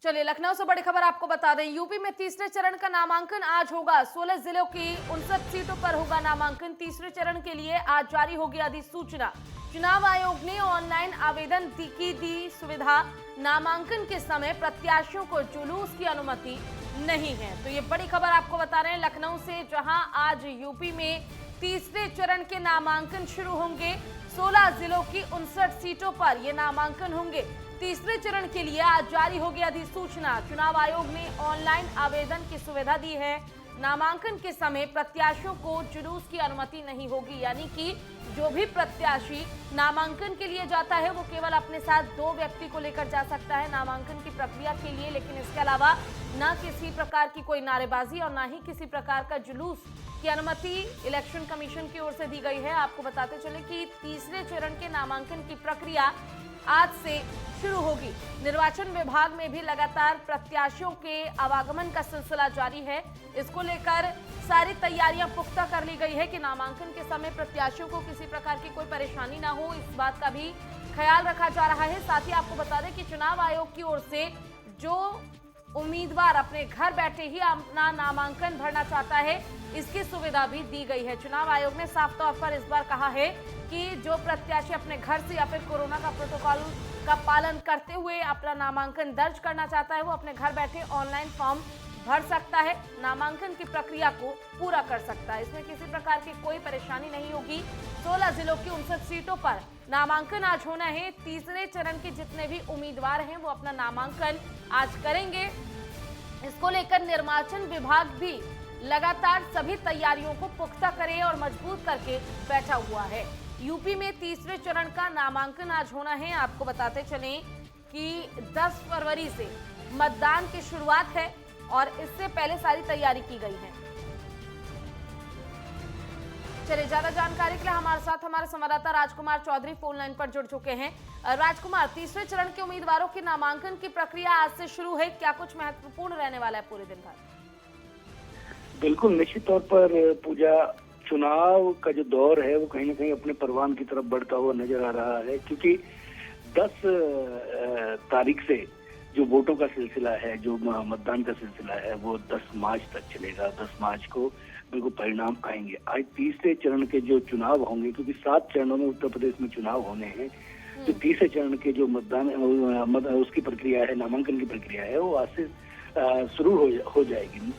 चलिए लखनऊ से बड़ी खबर आपको बता दें। यूपी में तीसरे चरण का नामांकन आज होगा। 16 जिलों की 59 सीटों पर होगा नामांकन। तीसरे चरण के लिए आज जारी होगी अधिसूचना। चुनाव आयोग ने ऑनलाइन आवेदन की दी सुविधा। नामांकन के समय प्रत्याशियों को जुलूस की अनुमति नहीं है। तो ये बड़ी खबर आपको बता रहे हैं लखनऊ से, जहां आज यूपी में तीसरे चरण के नामांकन शुरू होंगे। 16 जिलों की 59 सीटों पर ये नामांकन होंगे। तीसरे चरण के लिए आज जारी होगी अधिसूचना। चुनाव आयोग ने ऑनलाइन आवेदन की सुविधा दी है। नामांकन के समय प्रत्याशियों को जुलूस की अनुमति नहीं होगी, यानी कि जो भी प्रत्याशी नामांकन के लिए जाता है वो केवल अपने साथ 2 व्यक्ति को लेकर जा सकता है नामांकन की प्रक्रिया के लिए। लेकिन इसके अलावा न किसी प्रकार की कोई नारेबाजी और न ही किसी प्रकार का जुलूस की अनुमति इलेक्शन कमीशन की ओर से दी गई है। आपको बताते चले कि तीसरे चरण के नामांकन की प्रक्रिया आज से शुरू होगी। निर्वाचन विभाग में भी लगातार प्रत्याशियों के आवागमन का सिलसिला जारी है। इसको लेकर सारी तैयारियां पुख्ता कर ली गई है कि नामांकन के समय प्रत्याशियों को किसी प्रकार की कोई परेशानी ना हो, इस बात का भी ख्याल रखा जा रहा है। साथ ही आपको बता दें कि चुनाव आयोग की ओर से जो उम्मीदवार अपने घर बैठे ही अपना नामांकन भरना चाहता है, इसकी सुविधा भी दी गई है। चुनाव आयोग ने साफ तौर पर इस बार कहा है कि जो प्रत्याशी अपने घर से या फिर कोरोना का प्रोटोकॉल का पालन करते हुए अपना नामांकन दर्ज करना चाहता है, वो अपने घर बैठे ऑनलाइन फॉर्म भर सकता है, नामांकन की प्रक्रिया को पूरा कर सकता है। इसमें किसी प्रकार की कोई परेशानी नहीं होगी। 16 जिलों की 59 सीटों पर नामांकन आज होना है। तीसरे चरण के जितने भी उम्मीदवार हैं वो अपना नामांकन आज करेंगे। इसको लेकर निर्वाचन विभाग भी लगातार सभी तैयारियों को पुख्ता करे और मजबूत करके बैठा हुआ है। यूपी में तीसरे चरण का नामांकन आज होना है। आपको बताते चलें कि 10 फरवरी से मतदान की शुरुआत है और इससे पहले सारी तैयारी की गई है। चलिए ज्यादा जानकारी के लिए हमारे साथ हमारे संवाददाता राजकुमार चौधरी फोन लाइन पर जुड़ चुके हैं। राजकुमार, तीसरे चरण के उम्मीदवारों की नामांकन की प्रक्रिया आज से शुरू है, क्या कुछ महत्वपूर्ण रहने वाला है पूरे दिन भर? बिल्कुल, निश्चित तौर पर पूजा, चुनाव का जो दौर है वो कहीं ना कहीं अपने परवान की तरफ बढ़ता हुआ नजर आ रहा है, क्योंकि 10 तारीख से जो वोटों का सिलसिला है, जो मतदान का सिलसिला है, वो 10 मार्च तक चलेगा। 10 मार्च को बिल्कुल परिणाम आएंगे। आज तीसरे चरण के जो चुनाव होंगे, क्योंकि 7 चरणों में उत्तर प्रदेश में चुनाव होने हैं, तो तीसरे चरण के जो मतदान उसकी प्रक्रिया है, नामांकन की प्रक्रिया है, वो आज से शुरू हो जाएगी।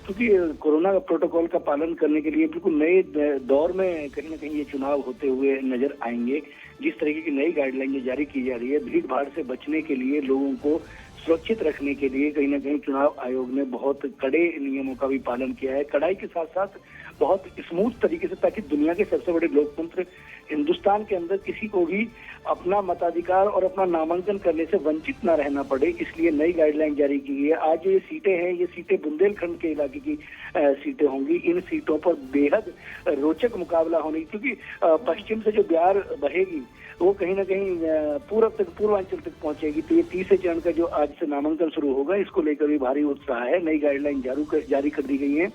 क्योंकि कोरोना का प्रोटोकॉल का पालन करने के लिए बिल्कुल नए दौर में कहीं ना कहीं ये चुनाव होते हुए नजर आएंगे। जिस तरीके की नई गाइडलाइन जारी की जा रही है, भीड़ भाड़ से बचने के लिए, लोगों को सुरक्षित रखने के लिए कहीं ना कहीं चुनाव आयोग ने बहुत कड़े नियमों का भी पालन किया है। कड़ाई के साथ साथ बहुत स्मूथ तरीके से, ताकि दुनिया के सबसे बड़े लोकतंत्र हिंदुस्तान के अंदर किसी को भी अपना मताधिकार और अपना नामांकन करने से वंचित न रहना पड़े, इसलिए नई गाइडलाइन जारी की गई है। आज जो ये सीटें हैं, ये सीटें बुंदेलखंड के इलाके की सीटें होंगी। इन सीटों पर बेहद रोचक मुकाबला होने, क्योंकि पश्चिम से जो बिहार बहेगी वो कहीं ना कहीं पूर्वांचल तक पहुंचेगी। तो ये तीसरे चरण का जो आज से नामांकन शुरू होगा, इसको लेकर भी भारी उत्साह है। नई गाइडलाइन जारी कर दी गई है।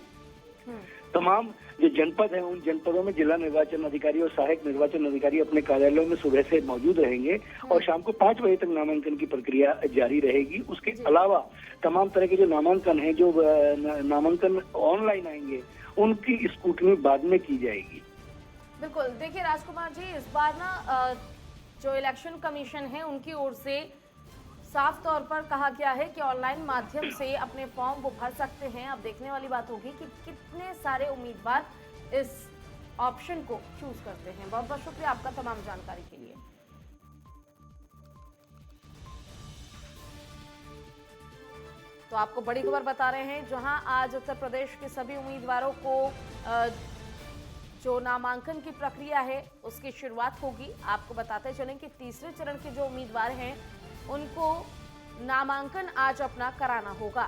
तमाम जो जनपद हैं, उन जनपदों में जिला निर्वाचन अधिकारी और सहायक निर्वाचन अधिकारी अपने कार्यालयों में सुबह से मौजूद रहेंगे और शाम को 5 बजे तक नामांकन की प्रक्रिया जारी रहेगी। उसके अलावा तमाम तरह के जो नामांकन है, जो नामांकन ऑनलाइन आएंगे, उनकी स्क्रूटनी बाद में की जाएगी। बिल्कुल, देखिए राजकुमार जी, इस बार ना जो इलेक्शन कमीशन है उनकी ओर से साफ तौर पर कहा गया है कि ऑनलाइन माध्यम से अपने फॉर्म वो भर सकते हैं। अब देखने वाली बात होगी कि कितने सारे उम्मीदवार इस ऑप्शन को चूज करते हैं। बहुत बहुत शुक्रिया आपका तमाम जानकारी के लिए। तो आपको बड़ी खबर बता रहे हैं, जहां आज उत्तर प्रदेश के सभी उम्मीदवारों को जो नामांकन की प्रक्रिया है उसकी शुरुआत होगी। आपको बताते चलें कि तीसरे चरण के जो उम्मीदवार हैं उनको नामांकन आज अपना कराना होगा।